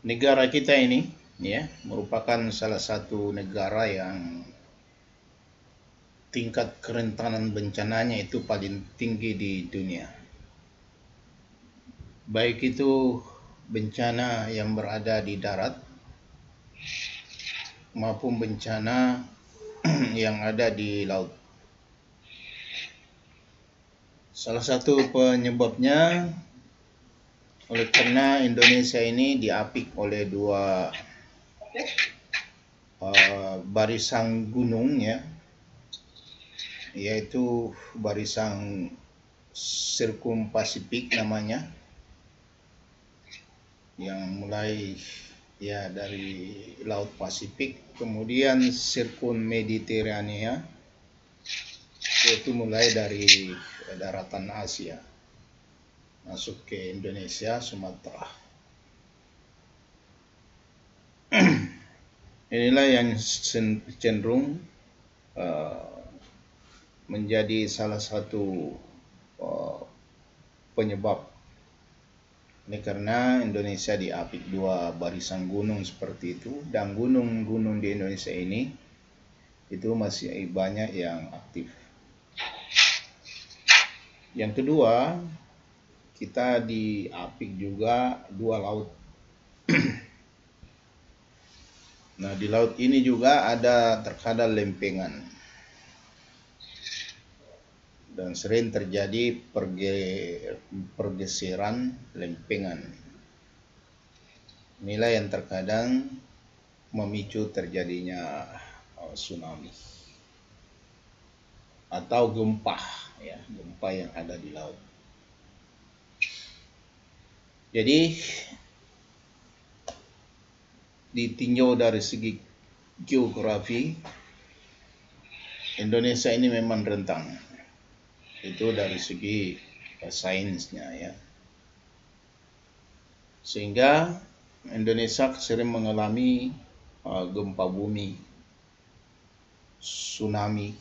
negara kita ini ya merupakan salah satu negara yang tingkat kerentanan bencananya itu paling tinggi di dunia. Baik itu bencana yang berada di darat maupun bencana yang ada di laut. Salah satu penyebabnya oleh karena Indonesia ini diapit oleh dua barisan gunung ya, yaitu barisan Sirkum Pasifik namanya, yang mulai ya dari Laut Pasifik, kemudian Sirkum Mediterania, yaitu mulai dari daratan Asia masuk ke Indonesia, Sumatera. Inilah yang cenderung menjadi salah satu penyebab. Ini karena Indonesia diapit dua barisan gunung seperti itu, dan gunung-gunung di Indonesia ini itu masih banyak yang aktif. Yang kedua, kita diapit juga dua laut. Nah, di laut ini juga ada terkadang lempengan. Dan sering terjadi pergeseran lempengan. Inilah yang terkadang memicu terjadinya tsunami atau gempa ya, gempa yang ada di laut. Jadi ditinjau dari segi geografi, Indonesia ini memang rentan. Itu dari segi sainsnya ya. Sehingga Indonesia sering mengalami gempa bumi, tsunami,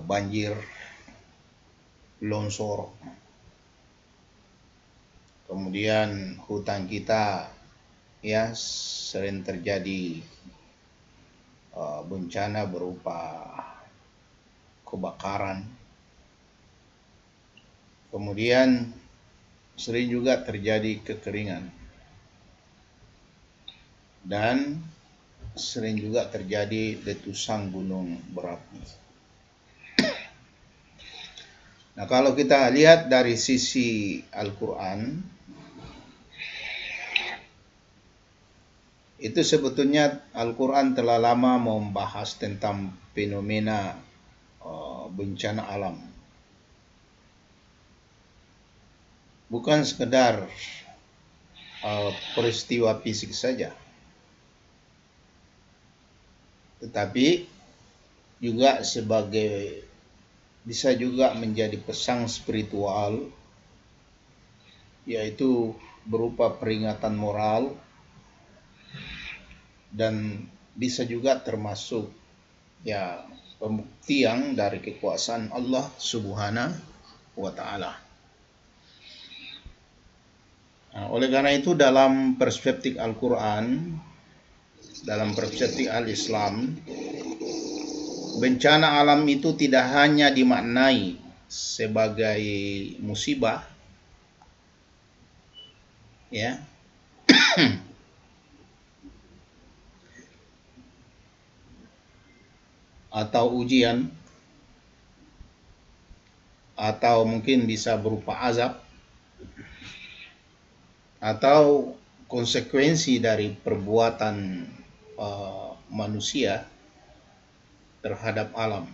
banjir, longsor. Kemudian hutan kita ya sering terjadi bencana berupa kebakaran. Kemudian sering juga terjadi kekeringan. Dan sering juga terjadi letusan gunung berapi. Nah, kalau kita lihat dari sisi Al-Quran, itu sebetulnya Al-Quran telah lama membahas tentang fenomena bencana alam. Bukan sekedar peristiwa fisik saja, tetapi juga bisa juga menjadi pesan spiritual, yaitu berupa peringatan moral, dan bisa juga termasuk ya pembuktian dari kekuasaan Allah Subhanahu wa Ta'ala. Nah, oleh karena itu dalam perspektif Al-Quran, dalam perspektif Al-Islam, bencana alam itu tidak hanya dimaknai sebagai musibah ya atau ujian, atau mungkin bisa berupa azab atau konsekuensi dari perbuatan manusia terhadap alam,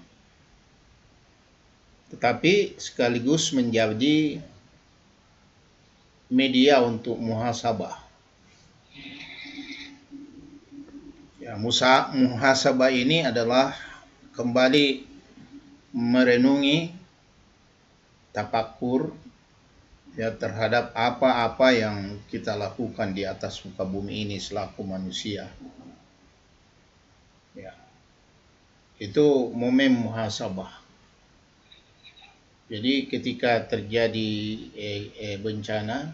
tetapi sekaligus menjadi media untuk muhasabah. Ya, muhasabah ini adalah kembali merenungi, tafakur ya terhadap apa-apa yang kita lakukan di atas muka bumi ini selaku manusia. Ya. Itu momen muhasabah. Jadi ketika terjadi bencana,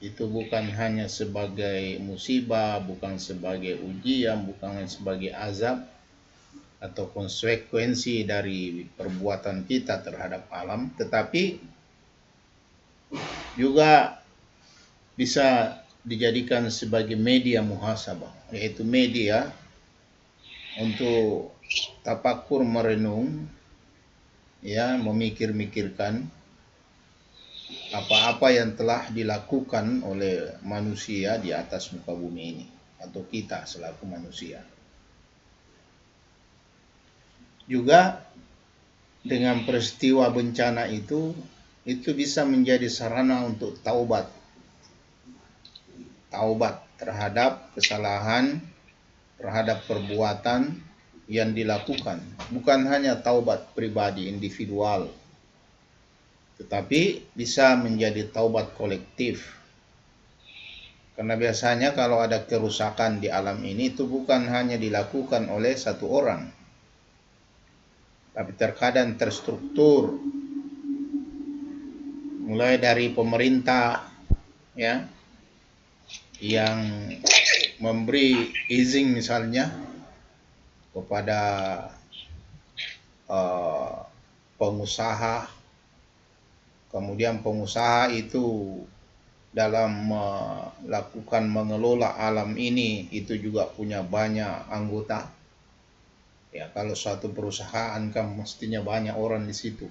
itu bukan hanya sebagai musibah, bukan sebagai ujian, bukan sebagai azab atau konsekuensi dari perbuatan kita terhadap alam, tetapi juga bisa dijadikan sebagai media muhasabah, yaitu media untuk tapakur merenung, ya, memikir-mikirkan apa-apa yang telah dilakukan oleh manusia di atas muka bumi ini, atau kita selaku manusia. Juga dengan peristiwa bencana itu bisa menjadi sarana untuk taubat terhadap kesalahan, terhadap perbuatan yang dilakukan. Bukan hanya taubat pribadi individual, tetapi bisa menjadi taubat kolektif. Karena biasanya kalau ada kerusakan di alam ini itu bukan hanya dilakukan oleh satu orang, tapi terkadang terstruktur, mulai dari pemerintah, ya, yang memberi izin misalnya kepada pengusaha, kemudian pengusaha itu dalam melakukan mengelola alam ini itu juga punya banyak anggota. Ya, kalau suatu perusahaan kan mestinya banyak orang di situ.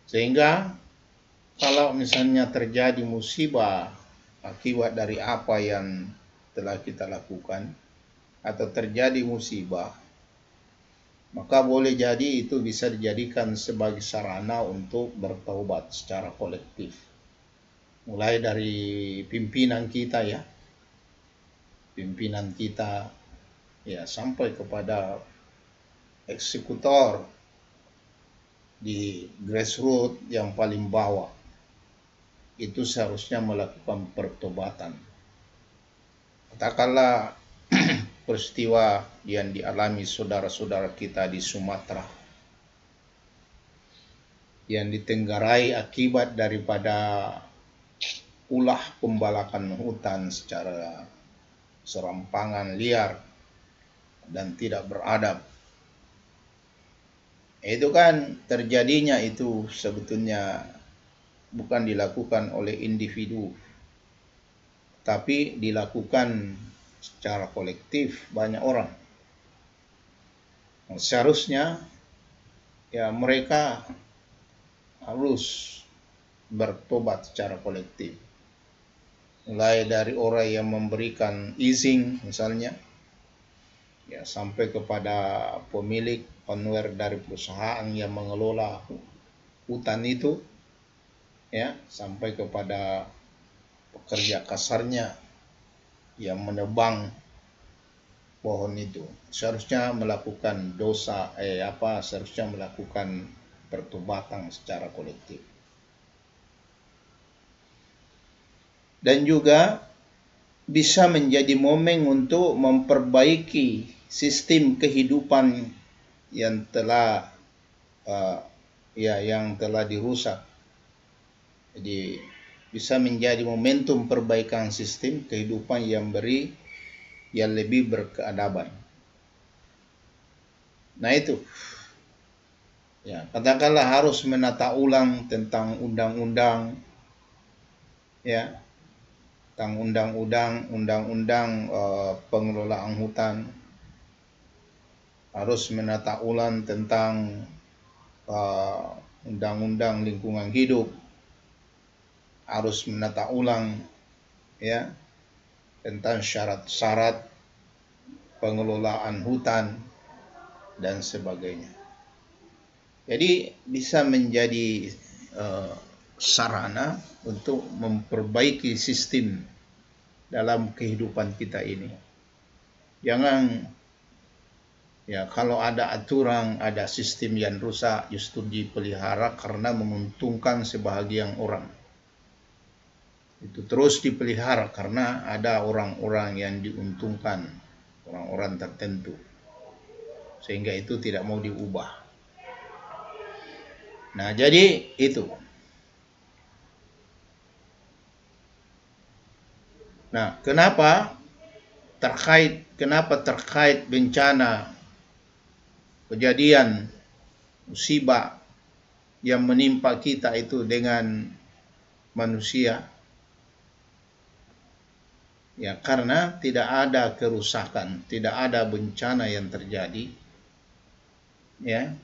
Sehingga kalau misalnya terjadi musibah akibat dari apa yang telah kita lakukan, atau terjadi musibah, maka boleh jadi itu bisa dijadikan sebagai sarana untuk bertaubat secara kolektif. Mulai dari pimpinan kita, ya, ya, sampai kepada eksekutor di grassroots yang paling bawah, itu seharusnya melakukan pertobatan. Katakanlah peristiwa yang dialami saudara-saudara kita di Sumatera, yang ditenggarai akibat daripada ulah pembalakan hutan secara serampangan, liar, dan tidak beradab. Itu kan terjadinya itu sebetulnya bukan dilakukan oleh individu, tapi dilakukan secara kolektif banyak orang. Seharusnya ya mereka harus bertobat secara kolektif. Mulai dari orang yang memberikan izin misalnya, ya, sampai kepada pemilik owner dari perusahaan yang mengelola hutan itu, ya, sampai kepada pekerja kasarnya yang menebang pohon itu, seharusnya melakukan seharusnya melakukan pertobatan secara kolektif. Dan juga bisa menjadi momen untuk memperbaiki sistem kehidupan yang telah dirusak. Jadi bisa menjadi momentum perbaikan sistem kehidupan yang lebih berkeadaban. Nah itu, ya, katakanlah harus menata ulang tentang undang-undang, ya, tentang undang-undang pengelolaan hutan, harus menata ulang tentang undang-undang lingkungan hidup, harus menata ulang, ya, tentang syarat-syarat pengelolaan hutan dan sebagainya. Jadi bisa menjadi sarana untuk memperbaiki sistem dalam kehidupan kita ini. Jangan, ya, kalau ada aturan, ada sistem yang rusak justru dipelihara karena menguntungkan sebahagian orang. Itu terus dipelihara karena ada orang-orang yang diuntungkan, orang-orang tertentu, sehingga itu tidak mau diubah. Nah, jadi itu. Nah, kenapa terkait bencana, kejadian, musibah yang menimpa kita itu dengan manusia? Ya, karena tidak ada kerusakan, tidak ada bencana yang terjadi, ya,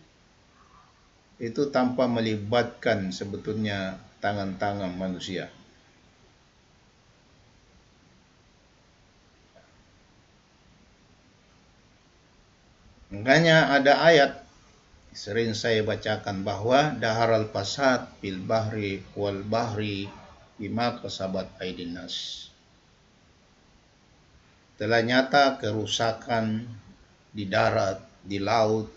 itu tanpa melibatkan sebetulnya tangan-tangan manusia. Makanya ada ayat sering saya bacakan bahwa daharal fasad fil bahri wal bahri bima kasabat aydin nas. Telah nyata kerusakan di darat, di laut,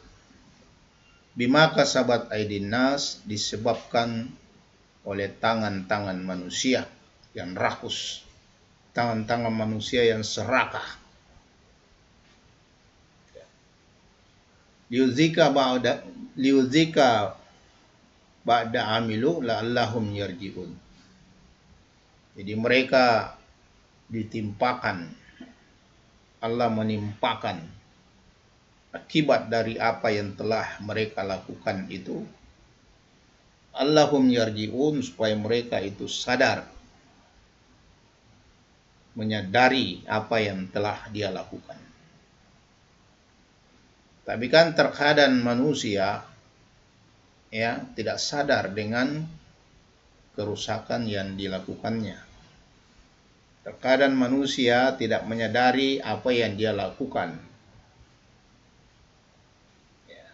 bima kasabat aydin nas, disebabkan oleh tangan-tangan manusia yang rakus, tangan-tangan manusia yang serakah. Liuzika ba'da amilu la'allahum yarji'un. Jadi mereka ditimpakan, Allah menimpakan akibat dari apa yang telah mereka lakukan itu, Allahum yarji'un, supaya mereka itu sadar, menyadari apa yang telah dia lakukan. Tapi kan terkadang manusia, ya, tidak sadar dengan kerusakan yang dilakukannya. Terkadang manusia tidak menyadari apa yang dia lakukan. Ya.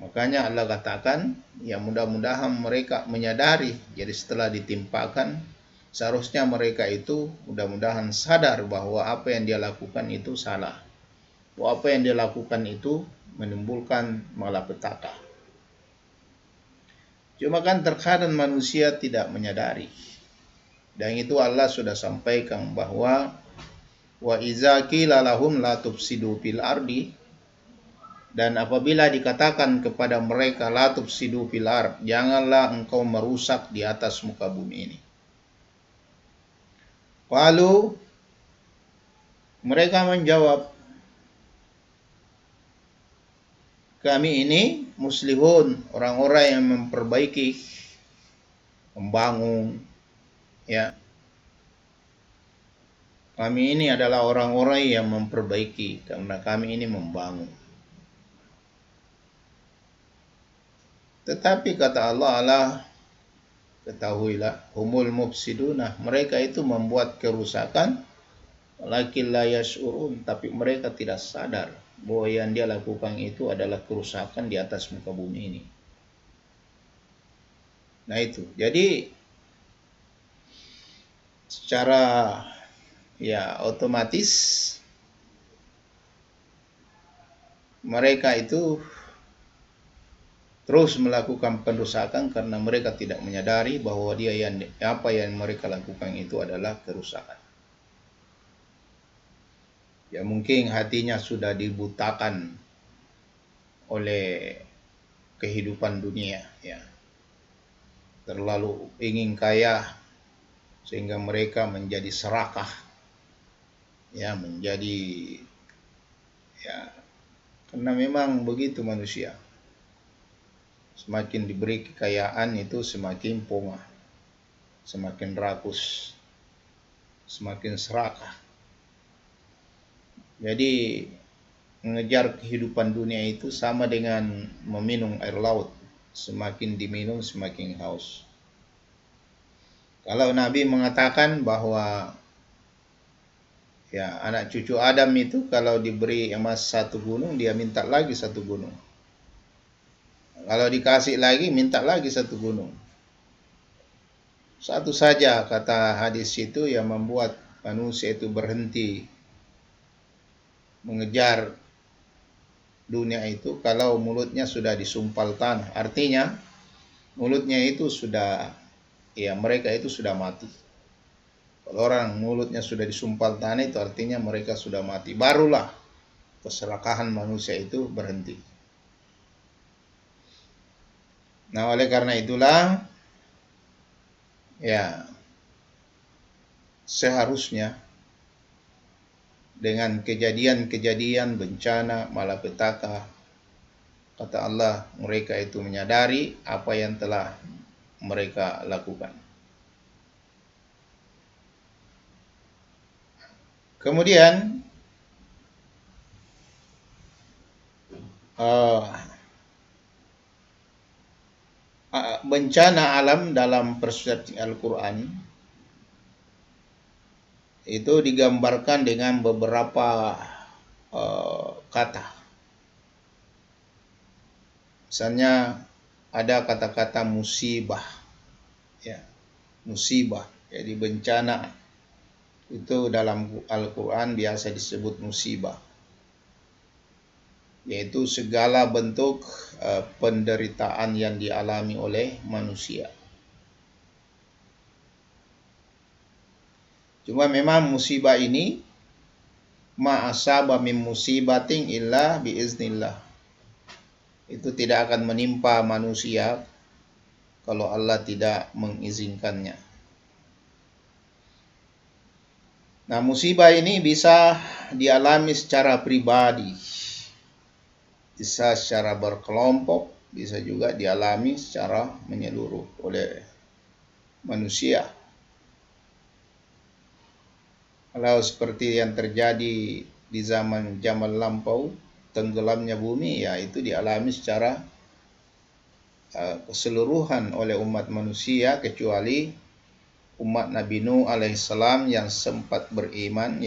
Makanya Allah katakan, ya mudah-mudahan mereka menyadari. Jadi setelah ditimpakan, seharusnya mereka itu mudah-mudahan sadar bahwa apa yang dia lakukan itu salah. Bahwa apa yang dia lakukan itu menimbulkan malapetaka. Cuma kan terkadang manusia tidak menyadari. Dan itu Allah sudah sampaikan bahwa wa iza qila lahum la tufsidu fil ardi, dan apabila dikatakan kepada mereka la tufsidu fil ard, janganlah engkau merusak di atas muka bumi ini. Lalu mereka menjawab, kami ini muslihun, orang-orang yang memperbaiki, membangun, ya. Kami ini adalah orang-orang yang memperbaiki karena kami ini membangun. Tetapi kata Allah, ketahuilah, humul mufsiduna, mereka itu membuat kerusakan, walakin la yash'urun, tapi mereka tidak sadar bahwa yang dia lakukan itu adalah kerusakan di atas muka bumi ini. Nah itu, jadi secara ya otomatis mereka itu terus melakukan perusakan karena mereka tidak menyadari bahwa apa yang mereka lakukan itu adalah kerusakan. Ya mungkin hatinya sudah dibutakan oleh kehidupan dunia, ya. Terlalu ingin kaya sehingga mereka menjadi serakah, ya, menjadi, ya, karena memang begitu manusia. Semakin diberi kekayaan itu semakin pongah, semakin rakus, semakin serakah. Jadi mengejar kehidupan dunia itu sama dengan meminum air laut. Semakin diminum semakin haus. Kalau Nabi mengatakan bahwa ya anak cucu Adam itu kalau diberi emas satu gunung, dia minta lagi satu gunung. Kalau dikasih lagi, minta lagi satu gunung. Satu saja kata hadis itu yang membuat manusia itu berhenti mengejar dunia itu, kalau mulutnya sudah disumpal tanah. Artinya mulutnya itu sudah, ya mereka itu sudah mati. Kalau orang mulutnya sudah disumpal tanah itu artinya mereka sudah mati. Barulah keserakahan manusia itu berhenti. Nah, oleh karena itulah ya seharusnya dengan kejadian-kejadian bencana malapetaka, kata Allah, mereka itu menyadari apa yang telah mereka lakukan. Kemudian bencana alam dalam perspektif Al-Quran itu digambarkan dengan beberapa kata. Misalnya ada kata-kata musibah, ya, musibah. Jadi bencana itu dalam Al-Quran biasa disebut musibah, yaitu segala bentuk penderitaan yang dialami oleh manusia. Cuma memang musibah ini ma'asaba min musibatin illa biiznillah. Itu tidak akan menimpa manusia kalau Allah tidak mengizinkannya. Nah, musibah ini bisa dialami secara pribadi, bisa secara berkelompok, bisa juga dialami secara menyeluruh oleh manusia. Kalau seperti yang terjadi di zaman lampau, tenggelamnya bumi, ya itu dialami secara keseluruhan oleh umat manusia, kecuali umat Nabi Nuh alaihissalam yang sempat beriman,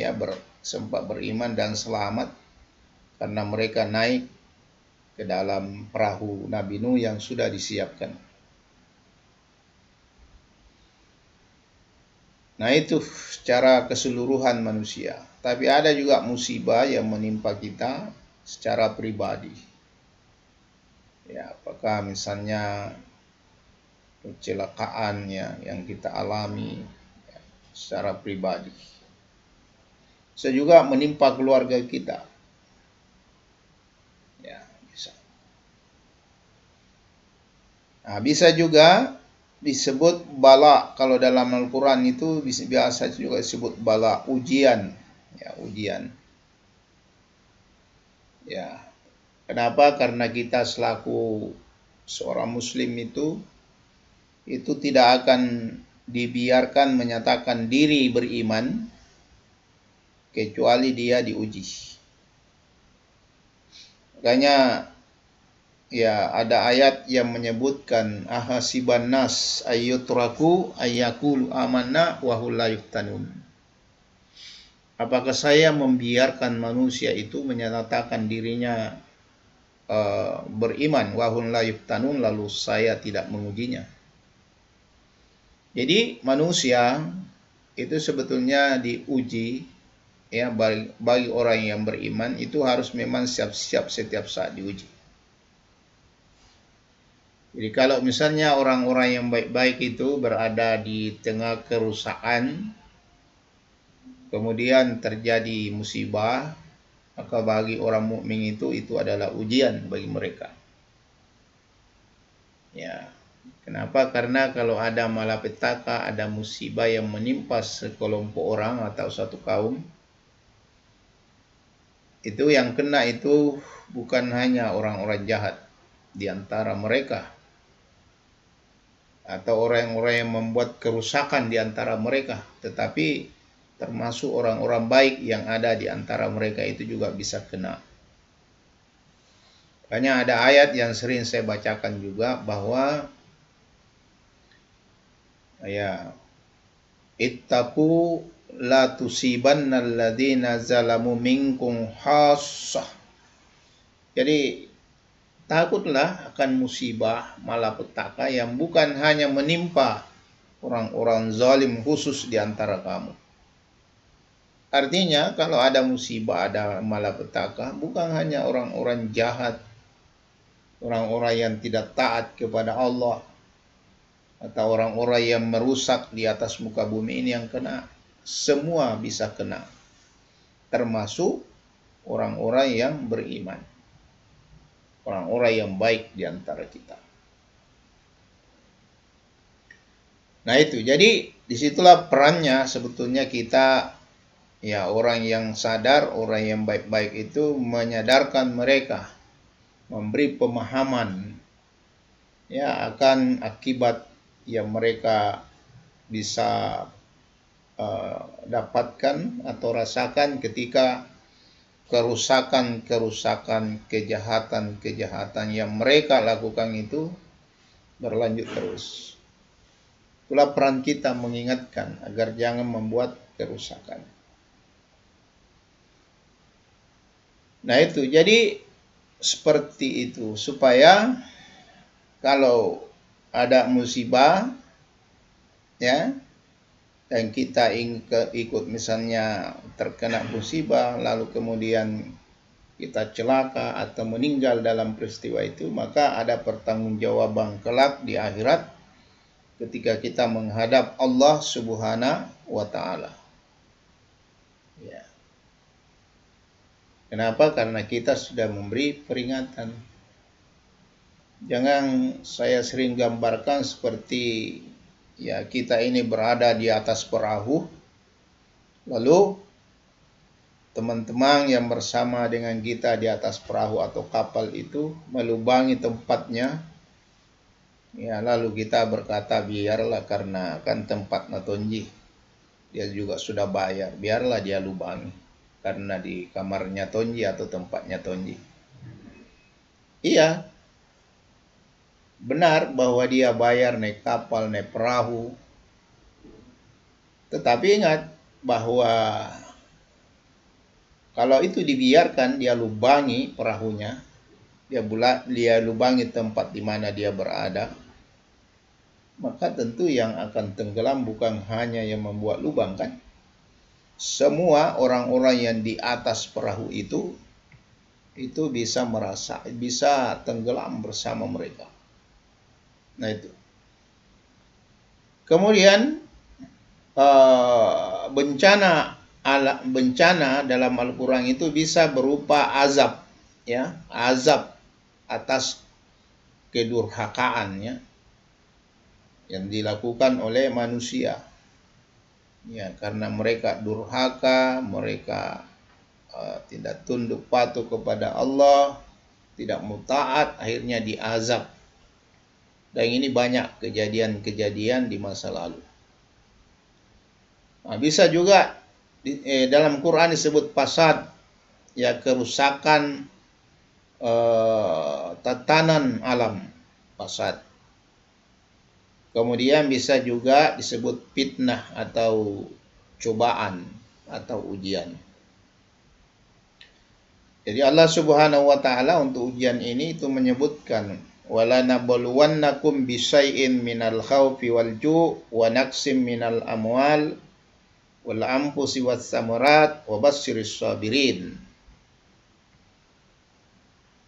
sempat beriman dan selamat karena mereka naik ke dalam perahu Nabi Nuh yang sudah disiapkan. Nah, itu secara keseluruhan manusia. Tapi ada juga musibah yang menimpa kita secara pribadi. Ya, apakah misalnya kecelakaan yang kita alami secara pribadi. Bisa juga menimpa keluarga kita. Ya, bisa. Nah, bisa juga disebut bala. Kalau dalam Al-Quran itu biasa juga disebut bala, ujian. Ya, ujian. Ya, kenapa? Karena kita selaku seorang muslim itu tidak akan dibiarkan menyatakan diri beriman kecuali dia diuji. Makanya ya ada ayat yang menyebutkan ahasiban nas ayyutraku ayyakulu amanna wa hum la yuftanun. Apakah saya membiarkan manusia itu menyatakan dirinya beriman wa hum la yuftanun, lalu saya tidak mengujinya? Jadi manusia itu sebetulnya diuji, ya, bagi orang yang beriman itu harus memang siap-siap setiap saat diuji. Jadi kalau misalnya orang-orang yang baik-baik itu berada di tengah kerusakan, kemudian terjadi musibah, maka bagi orang mukmin itu adalah ujian bagi mereka. Ya. Kenapa? Karena kalau ada malapetaka, ada musibah yang menimpa sekelompok orang atau satu kaum, itu yang kena itu bukan hanya orang-orang jahat di antara mereka, atau orang-orang yang membuat kerusakan di antara mereka, tetapi termasuk orang-orang baik yang ada di antara mereka itu juga bisa kena. Makanya ada ayat yang sering saya bacakan juga bahwa ya, ittaqu la tusibanna alladzina zalamu minkum khassah. Jadi takutlah akan musibah malapetaka yang bukan hanya menimpa orang-orang zalim khusus di antara kamu. Artinya kalau ada musibah, ada malapetaka, bukan hanya orang-orang jahat, orang-orang yang tidak taat kepada Allah, atau orang-orang yang merusak di atas muka bumi ini yang kena. Semua bisa kena, termasuk orang-orang yang beriman, orang-orang yang baik di antara kita. Nah itu, jadi disitulah perannya sebetulnya kita, ya orang yang sadar, orang yang baik-baik itu menyadarkan mereka, memberi pemahaman ya akan akibat yang mereka bisa dapatkan atau rasakan ketika kerusakan-kerusakan, kejahatan-kejahatan yang mereka lakukan itu berlanjut terus. Itulah peran kita mengingatkan agar jangan membuat kerusakan. Nah itu, jadi seperti itu supaya kalau ada musibah ya, dan kita ikut misalnya terkena musibah lalu kemudian kita celaka atau meninggal dalam peristiwa itu, maka ada pertanggungjawaban kelak di akhirat ketika kita menghadap Allah Subhanahu wa taala. Ya. Kenapa? Karena kita sudah memberi peringatan. Jangan saya sering gambarkan seperti ya kita ini berada di atas perahu, lalu teman-teman yang bersama dengan kita di atas perahu atau kapal itu melubangi tempatnya. Ya, lalu kita berkata biarlah karena kan tempat natonji. Dia juga sudah bayar, biarlah dia lubangi karena di kamarnya tonji atau tempatnya tonji. Iya, benar bahwa dia bayar naik kapal, naik perahu. Tetapi ingat bahwa kalau itu dibiarkan dia lubangi perahunya, dia lubangi tempat di mana dia berada, maka tentu yang akan tenggelam bukan hanya yang membuat lubang kan. Semua orang-orang yang di atas perahu itu bisa tenggelam bersama mereka. Nah itu. Kemudian bencana dalam Al-Quran itu bisa berupa azab, ya, azab atas kedurhakaan ya, yang dilakukan oleh manusia. Ya, karena mereka durhaka, mereka tidak tunduk patuh kepada Allah, tidak mau taat, akhirnya diazab. Dan ini banyak kejadian-kejadian di masa lalu. Nah, bisa juga dalam Quran disebut fasad, ya kerusakan tatanan alam, fasad. Kemudian bisa juga disebut fitnah atau cobaan atau ujian. Jadi Allah Subhanahu wa taala untuk ujian ini itu menyebutkan wala nabluwannakum bisyai'in minal khaufi wal ju' wa naqsim minal amwal wal anfusi was samarat wa basyiris sabirin.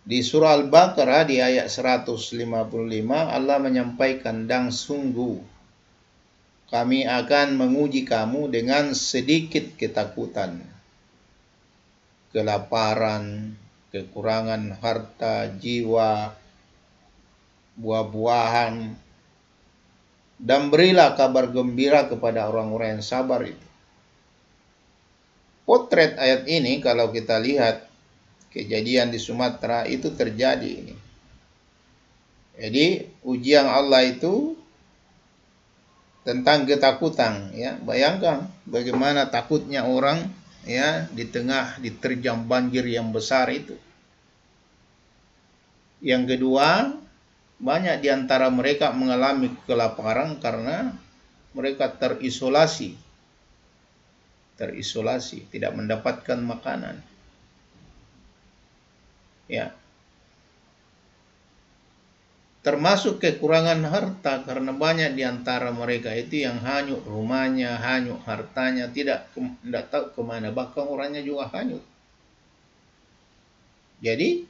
Di surah Al-Baqarah di ayat 155 Allah menyampaikan, dan sungguh kami akan menguji kamu dengan sedikit ketakutan, kelaparan, kekurangan harta, jiwa, buah-buahan, dan berilah kabar gembira kepada orang-orang yang sabar itu. Potret ayat ini kalau kita lihat kejadian di Sumatera itu terjadi ini. Jadi ujian Allah itu tentang ketakutan ya. Bayangkan bagaimana takutnya orang ya di tengah diterjang banjir yang besar itu. Yang kedua, banyak di antara mereka mengalami kelaparan karena mereka terisolasi, tidak mendapatkan makanan. Ya. Termasuk kekurangan harta karena banyak di antara mereka itu yang hanyut rumahnya, hanyut hartanya, tidak tahu kemana, bahkan orangnya juga hanyut. Jadi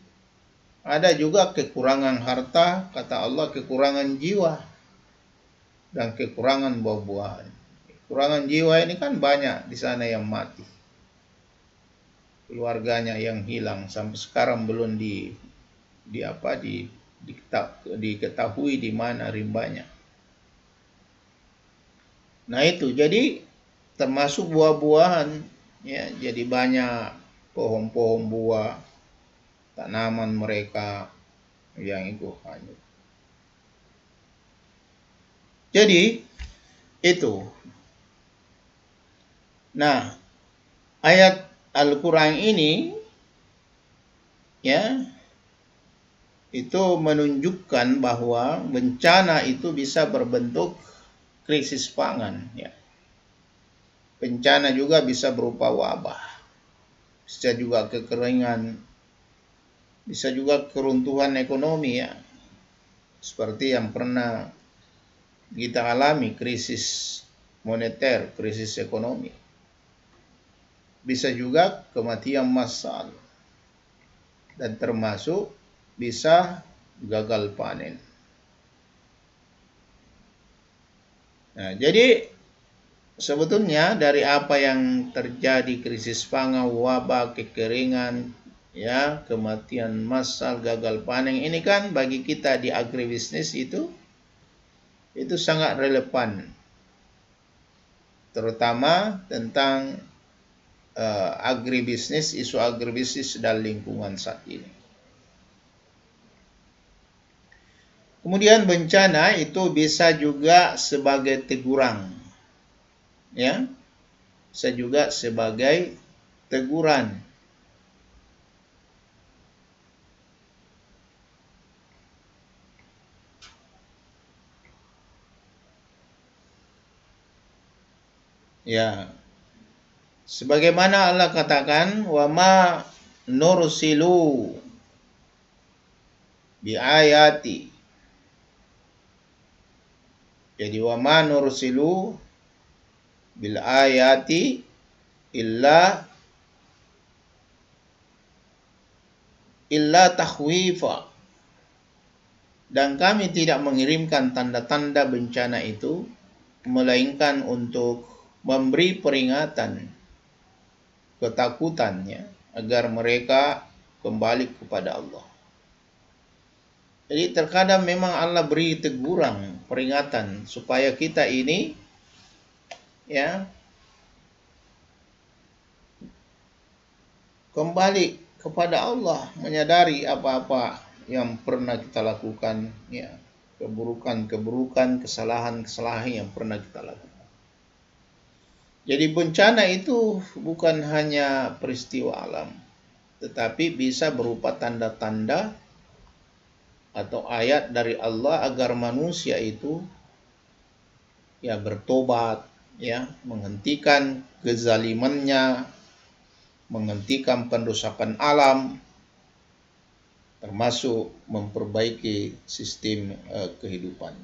ada juga kekurangan harta, kata Allah, kekurangan jiwa dan kekurangan buah-buahan. Kekurangan jiwa ini kan banyak di sana yang mati, keluarganya yang hilang sampai sekarang belum diketahui di mana rimbanya. Nah itu jadi termasuk buah-buahan, ya, jadi banyak pohon-pohon buah, tanaman mereka yang itu hanyut. Jadi itu. Nah, ayat Al-Quran ini, ya, itu menunjukkan bahwa bencana itu bisa berbentuk krisis pangan, ya. Bencana juga bisa berupa wabah, bisa juga kekeringan, bisa juga keruntuhan ekonomi, ya, seperti yang pernah kita alami, krisis moneter, krisis ekonomi. Bisa juga kematian massal, dan termasuk bisa gagal panen. Nah, jadi sebetulnya dari apa yang terjadi, krisis pangan, wabah, kekeringan, ya, kematian massal, gagal panen, ini kan bagi kita di agribisnis itu sangat relevan, terutama tentang agribisnis, isu agribisnis dan lingkungan saat ini. Kemudian bencana itu bisa juga sebagai teguran, ya, bisa juga sebagai teguran. Ya, sebagaimana Allah katakan, wa ma nursilu bi ayati. Jadi wa ma nursilu bil ayati illa takhwifa. Dan kami tidak mengirimkan tanda-tanda bencana itu melainkan untuk memberi peringatan, ketakutannya, agar mereka kembali kepada Allah. Jadi terkadang memang Allah beri teguran, peringatan, supaya kita ini, ya, kembali kepada Allah, menyadari apa-apa yang pernah kita lakukan, ya, keburukan-keburukan, kesalahan-kesalahan yang pernah kita lakukan. Jadi bencana itu bukan hanya peristiwa alam, tetapi bisa berupa tanda-tanda atau ayat dari Allah agar manusia itu, ya, bertobat, ya, menghentikan kezalimannya, menghentikan penrusakan alam, termasuk memperbaiki sistem kehidupan.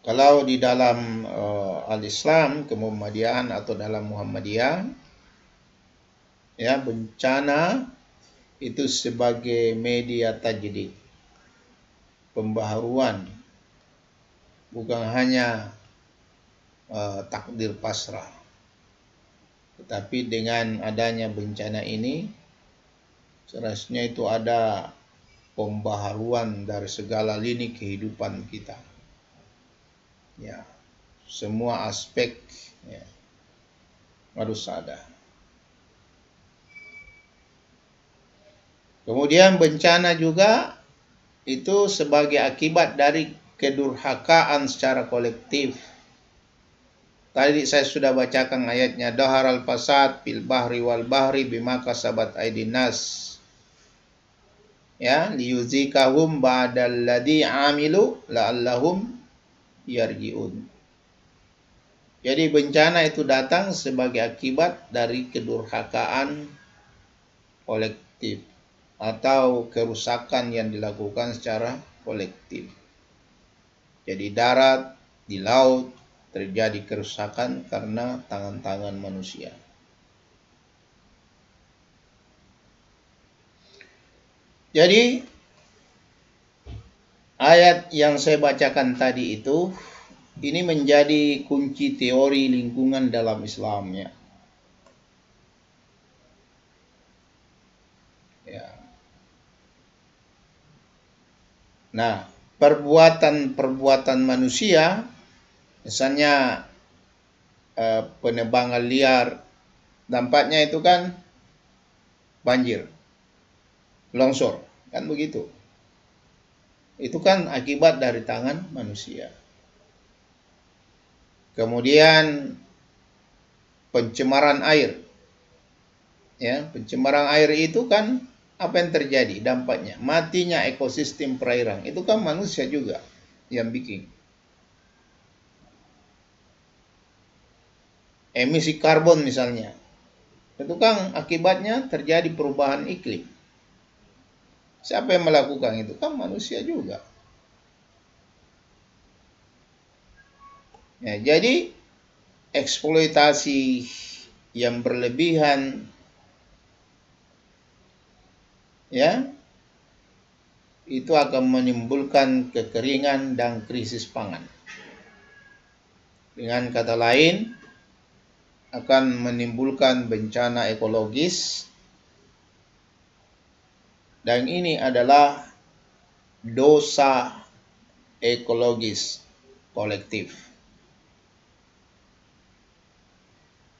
Kalau di dalam al-Islam, kemuhammadiyaan atau dalam Muhammadiyah, ya, bencana itu sebagai media tajdid, pembaharuan, bukan hanya takdir pasrah. Tetapi dengan adanya bencana ini, seharusnya itu ada pembaharuan dari segala lini kehidupan kita. Ya, semua aspek, ya, harus ada. Kemudian bencana juga itu sebagai akibat dari kedurhakaan secara kolektif. Tadi saya sudah bacakan ayatnya, daharal fasad fil bahri wal bahri bima kasabat aydin nas. Ya, liyuzikahum ba'dalladzi amilu la'allahum yarji'un. Jadi bencana itu datang sebagai akibat dari kedurhakaan kolektif atau kerusakan yang dilakukan secara kolektif. Jadi darat, di laut terjadi kerusakan karena tangan-tangan manusia. Jadi ayat yang saya bacakan tadi itu, ini menjadi kunci teori lingkungan dalam Islam, ya. Ya. Nah, perbuatan manusia, misalnya penebangan liar, dampaknya itu kan banjir, longsor, kan begitu. Itu kan akibat dari tangan manusia. Kemudian pencemaran air. Ya, pencemaran air itu kan apa yang terjadi dampaknya? Matinya ekosistem perairan. Itu kan manusia juga yang bikin. Emisi karbon misalnya. Itu kan akibatnya terjadi perubahan iklim. Siapa yang melakukan itu? Kan manusia juga. Ya, jadi eksploitasi yang berlebihan, ya, itu akan menimbulkan kekeringan dan krisis pangan. Dengan kata lain, akan menimbulkan bencana ekologis, dan ini adalah dosa ekologis kolektif.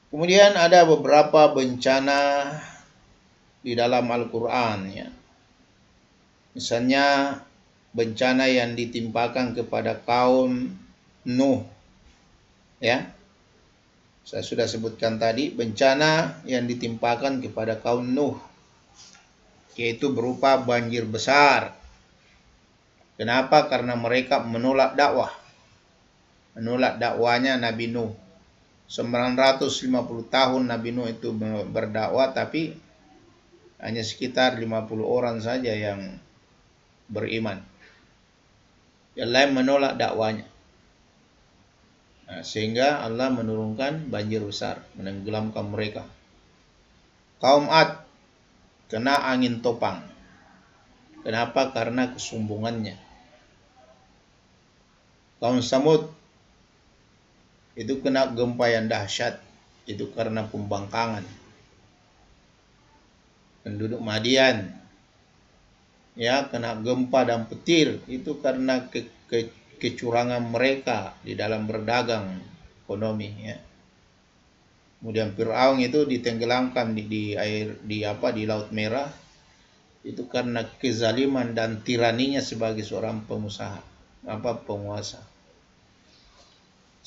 Kemudian ada beberapa bencana di dalam Al-Quran, ya. Misalnya bencana yang ditimpakan kepada kaum Nuh, ya. Saya sudah sebutkan tadi bencana yang ditimpakan kepada kaum Nuh, yaitu berupa banjir besar. Kenapa? Karena mereka menolak dakwah. Menolak dakwanya Nabi Nuh. 950 tahun Nabi Nuh itu berdakwah, tapi hanya sekitar 50 orang saja yang beriman. Yang lain menolak dakwanya. Nah, sehingga Allah menurunkan banjir besar, menenggelamkan mereka. Kaum Ad kena angin topang. Kenapa? Karena kesombongannya. Kaum Samud itu kena gempa yang dahsyat, itu karena pembangkangan. Penduduk Madian, ya, kena gempa dan petir, itu karena kecurangan mereka di dalam berdagang ekonomi, ya. Kemudian Fir'aun itu ditenggelamkan di air, di Laut Merah, itu karena kezaliman dan tiraninya sebagai seorang pengusaha, penguasa.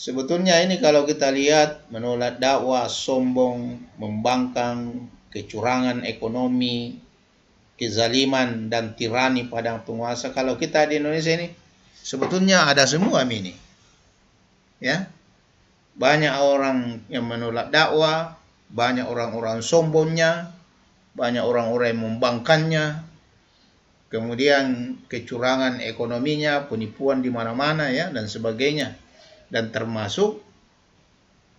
Sebetulnya ini kalau kita lihat, menolak dakwah, sombong, membangkang, kecurangan ekonomi, kezaliman dan tirani pada penguasa. Kalau kita di Indonesia ini sebetulnya ada semua ini. Ya. Banyak orang yang menolak dakwah, banyak orang-orang sombongnya, banyak orang-orang yang membangkangnya. Kemudian kecurangan ekonominya, penipuan di mana-mana, ya, dan sebagainya. Dan termasuk,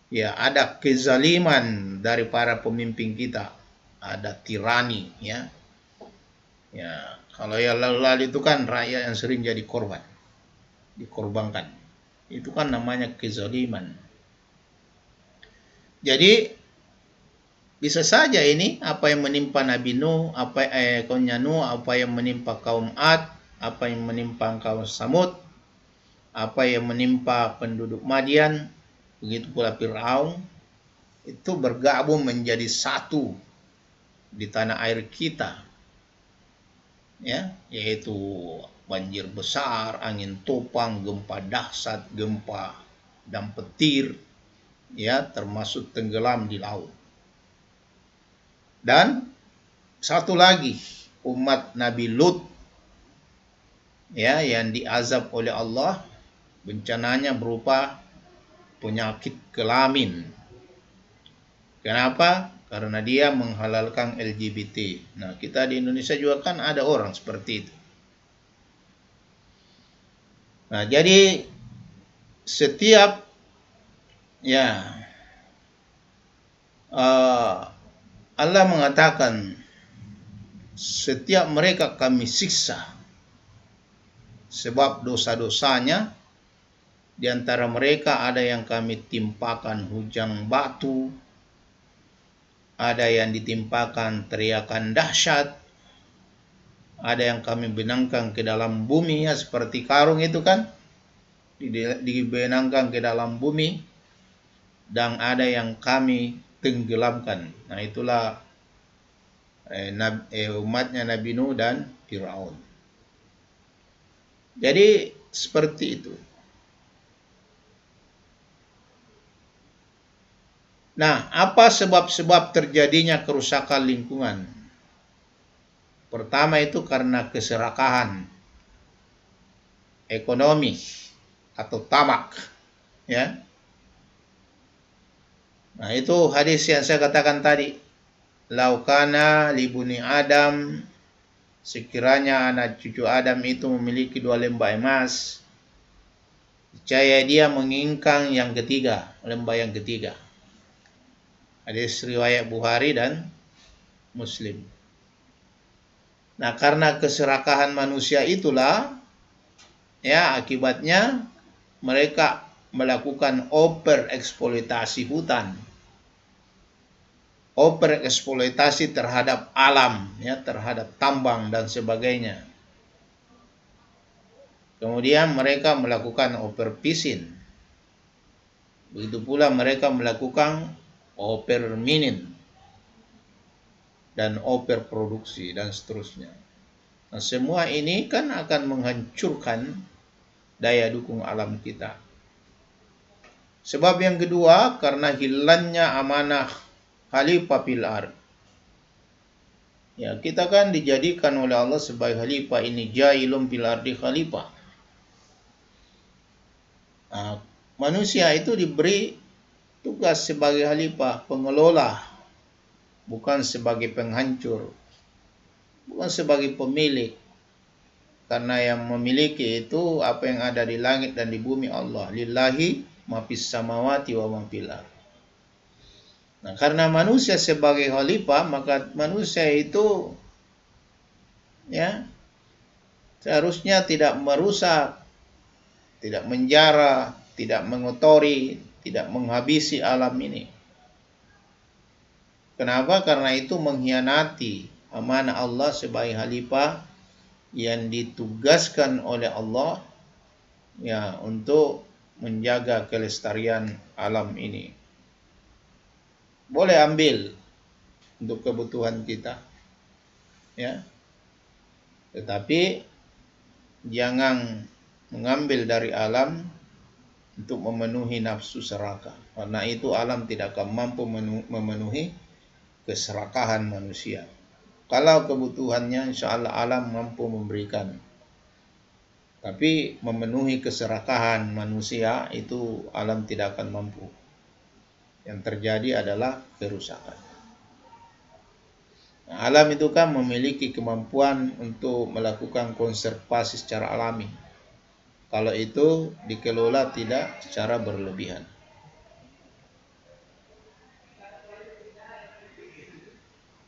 ya, ada kezaliman dari para pemimpin kita, ada tirani, ya. Ya, kalau yang lalu-lalu itu kan rakyat yang sering jadi korban, dikorbankan. Itu kan namanya kezaliman. Jadi bisa saja ini apa yang menimpa Nabi Nuh, kaumnya Nuh, apa yang menimpa kaum Ad, apa yang menimpa kaum Samud, apa yang menimpa penduduk Madian, begitu pula Fir'aun, itu bergabung menjadi satu di tanah air kita, ya, yaitu banjir besar, angin topang, gempa dahsyat, gempa dan petir, ya, termasuk tenggelam di laut. Dan satu lagi, umat Nabi Lut, ya, yang diazab oleh Allah, bencananya berupa penyakit kelamin. Kenapa? Karena dia menghalalkan LGBT. Nah, kita di Indonesia juga kan ada orang seperti itu. Nah, jadi setiap, ya, Allah mengatakan setiap mereka kami siksa sebab dosa-dosanya. Di antara mereka ada yang kami timpakan hujan batu, ada yang ditimpakan teriakan dahsyat, Ada yang kami benangkan ke dalam bumi, ya seperti karung itu kan, dibenangkan ke dalam bumi, dan ada yang kami tenggelamkan. Nah itulah umatnya Nabi Nuh dan Fir'aun. Jadi seperti itu. Nah, apa sebab-sebab terjadinya kerusakan lingkungan? Pertama itu karena keserakahan ekonomi atau tamak, ya. Nah, itu hadis yang saya katakan tadi. Laukana libuni Adam, sekiranya anak cucu Adam itu memiliki 2 lembah emas, niscaya dia mengingkang yang ketiga, lembah yang ketiga. Hadis riwayat Bukhari dan Muslim. Nah, karena keserakahan manusia itulah, ya akibatnya mereka melakukan overeksploitasi hutan, overeksploitasi terhadap alam, ya, terhadap tambang dan sebagainya. Kemudian mereka melakukan overfishing. Begitu pula mereka melakukan overmining dan overproduksi dan seterusnya. Nah, semua ini kan akan menghancurkan daya dukung alam kita. Sebab yang kedua, karena hilangnya amanah khalifah fil ard. Ya, kita kan dijadikan oleh Allah sebagai khalifah, ini jailum fil ardi khalifah. Nah, manusia itu diberi tugas sebagai khalifah, pengelola, bukan sebagai penghancur, bukan sebagai pemilik. Karena yang memiliki itu apa yang ada di langit dan di bumi Allah. Lillahi ma fis samawati wa ma fil ard. Nah, karena manusia sebagai khalifah, maka manusia itu, ya, seharusnya tidak merusak, tidak menjara, tidak mengotori, tidak menghabisi alam ini. Kenapa? Karena itu mengkhianati amanah Allah sebagai khalifah yang ditugaskan oleh Allah, ya, untuk menjaga kelestarian alam ini. Boleh ambil untuk kebutuhan kita, ya, tetapi jangan mengambil dari alam untuk memenuhi nafsu serakah, karena itu alam tidak akan mampu memenuhi keserakahan manusia. Kalau kebutuhannya insya Allah alam mampu memberikan, tapi memenuhi keserakahan manusia itu alam tidak akan mampu. Yang terjadi adalah kerusakan. Nah, alam itu kan memiliki kemampuan untuk melakukan konservasi secara alami, kalau itu dikelola tidak secara berlebihan.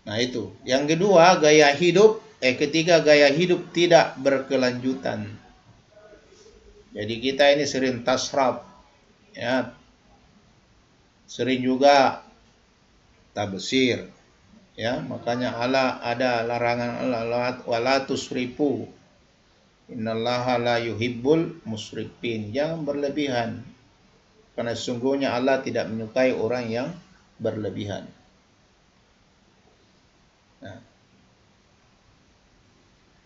Nah itu. Yang kedua, gaya hidup. Ketiga, gaya hidup tidak berkelanjutan. Jadi kita ini sering tasraf, ya, sering juga tabsir, ya. Makanya Allah ada larangan Allah, wala tusrifu, innallaha la yuhibbul musrifin. Jangan berlebihan, karena sesungguhnya Allah tidak menyukai orang yang berlebihan. Nah,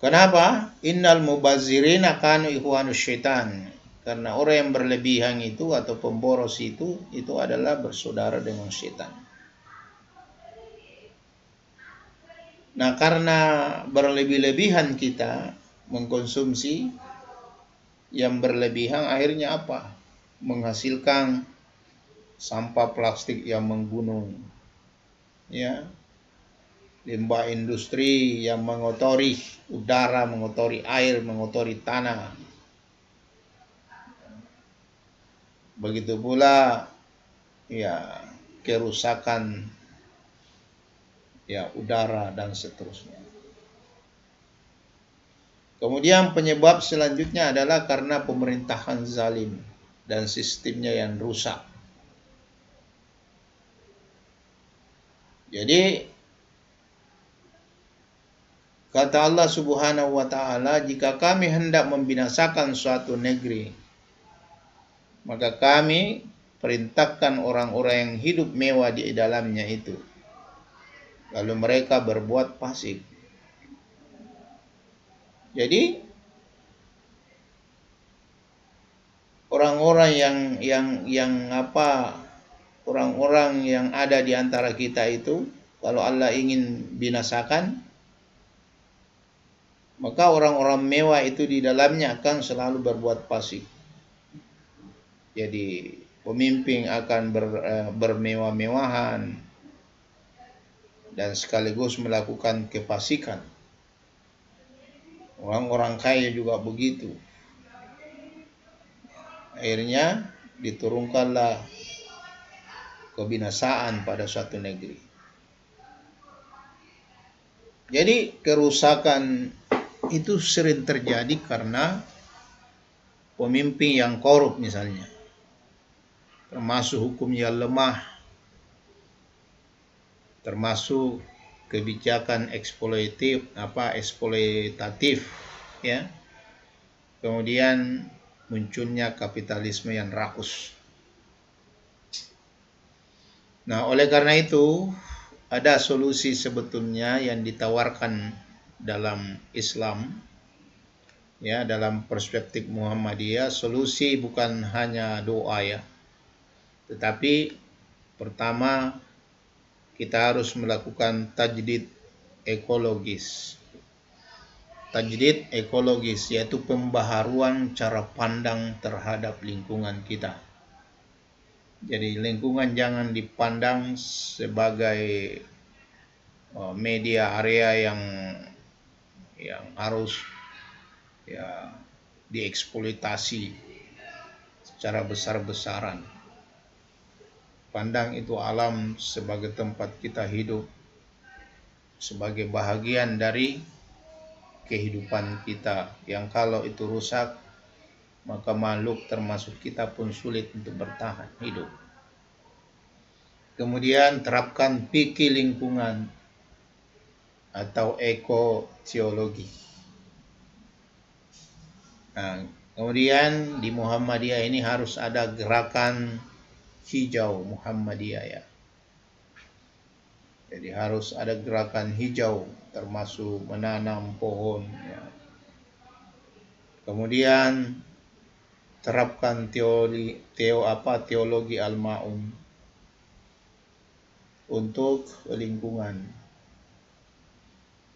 kenapa? Innal mubazzirina kanu ikhwanus syaitan. Karena orang yang berlebihan itu atau pemboros itu adalah bersaudara dengan syaitan. Nah, karena berlebih-lebihan kita mengkonsumsi yang berlebihan, akhirnya apa? Menghasilkan sampah plastik yang menggunung, ya, limbah industri yang mengotori udara, mengotori air, mengotori tanah. Begitu pula, ya, kerusakan, ya, udara dan seterusnya. Kemudian penyebab selanjutnya adalah karena pemerintahan zalim dan sistemnya yang rusak. Jadi Kata Allah Subhanahu wa taala, jika kami hendak membinasakan suatu negeri, maka kami perintahkan orang-orang yang hidup mewah di dalamnya itu, lalu mereka berbuat fasik. Jadi orang-orang orang-orang yang ada di antara kita itu, kalau Allah ingin binasakan, maka orang-orang mewah itu di dalamnya akan selalu berbuat fasik. Jadi pemimpin akan bermewah-mewahan dan sekaligus melakukan kefasikan. Orang-orang kaya juga begitu. Akhirnya diturunkanlah kebinasaan pada suatu negeri. Jadi kerusakan itu sering terjadi karena pemimpin yang korup misalnya, termasuk hukum yang lemah, termasuk kebijakan eksploitatif ya. Kemudian munculnya kapitalisme yang rakus. Nah, oleh karena itu ada solusi sebetulnya yang ditawarkan dalam Islam, ya, dalam perspektif Muhammadiyah. Solusi bukan hanya doa, ya, tetapi pertama kita harus melakukan tajdid ekologis. Tajdid ekologis yaitu pembaharuan cara pandang terhadap lingkungan kita. Jadi lingkungan jangan dipandang sebagai media area yang harus, ya, dieksploitasi secara besar-besaran. Pandang itu alam sebagai tempat kita hidup, sebagai bahagian dari kehidupan kita, yang kalau itu rusak, maka makhluk termasuk kita pun sulit untuk bertahan hidup. Kemudian terapkan fikih lingkungan atau ekoteologi. Nah, kemudian di Muhammadiyah ini harus ada gerakan hijau Muhammadiyah, ya. Jadi harus ada gerakan hijau, termasuk menanam pohon, ya. Kemudian terapkan teologi al-ma'un untuk lingkungan.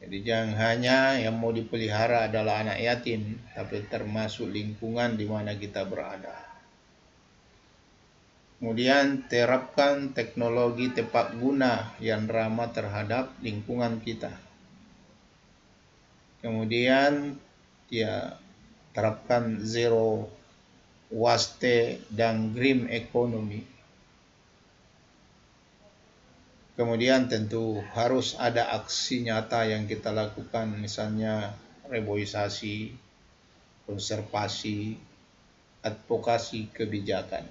Jadi jangan hanya yang mau dipelihara adalah anak yatim, tapi termasuk lingkungan di mana kita berada. Kemudian terapkan teknologi tepat guna yang ramah terhadap lingkungan kita. Kemudian ya, terapkan zero waste dan green economy. Kemudian tentu harus ada aksi nyata yang kita lakukan, misalnya reboisasi, konservasi, advokasi kebijakan.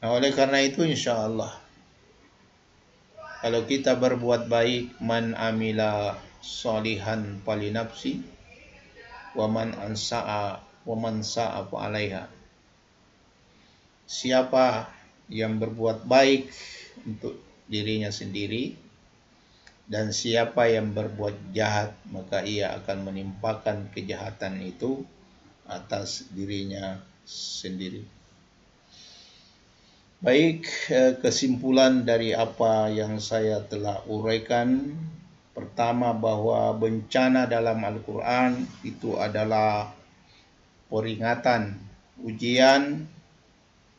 Nah, oleh karena itu insya Allah, kalau kita berbuat baik, man amila solihan falinafsi wa man sa'a fa alaiha. Siapa yang berbuat baik untuk dirinya sendiri, dan siapa yang berbuat jahat, maka ia akan menimpakan kejahatan itu atas dirinya sendiri. Baik, kesimpulan dari apa yang saya telah uraikan. Pertama, bahwa bencana dalam Al-Quran itu adalah peringatan, ujian,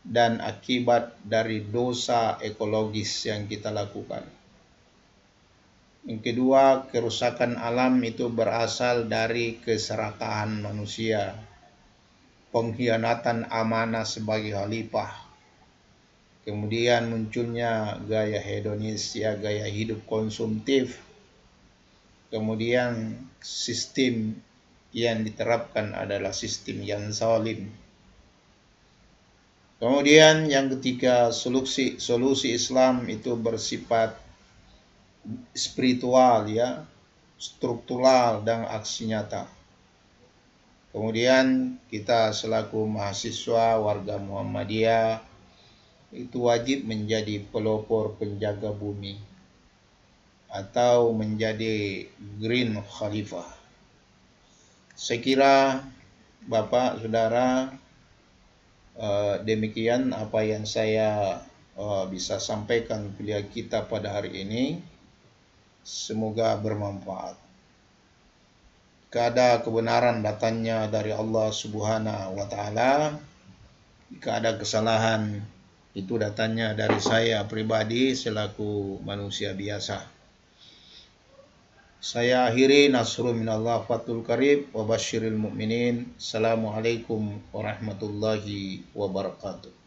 dan akibat dari dosa ekologis yang kita lakukan. Yang kedua, kerusakan alam itu berasal dari keserakahan manusia, pengkhianatan amanah sebagai khalifah. Kemudian munculnya gaya hedonis, ya, gaya hidup konsumtif. Kemudian sistem yang diterapkan adalah sistem yang zalim. Kemudian yang ketiga, solusi Islam itu bersifat spiritual ya, struktural dan aksi nyata. Kemudian kita selaku mahasiswa warga Muhammadiyah itu wajib menjadi pelopor penjaga bumi atau menjadi green khalifah. Saya kira Bapak, Saudara, demikian apa yang saya bisa sampaikan kuliah kita pada hari ini. Semoga bermanfaat. Jika ada kebenaran datangnya dari Allah Subhanahu wa Ta'ala, jika ada kesalahan itu datangnya dari saya pribadi selaku manusia biasa. Saya akhiri, nasrun minallah fatul qarib wa basyiril mu'minin. Assalamualaikum warahmatullahi wabarakatuh.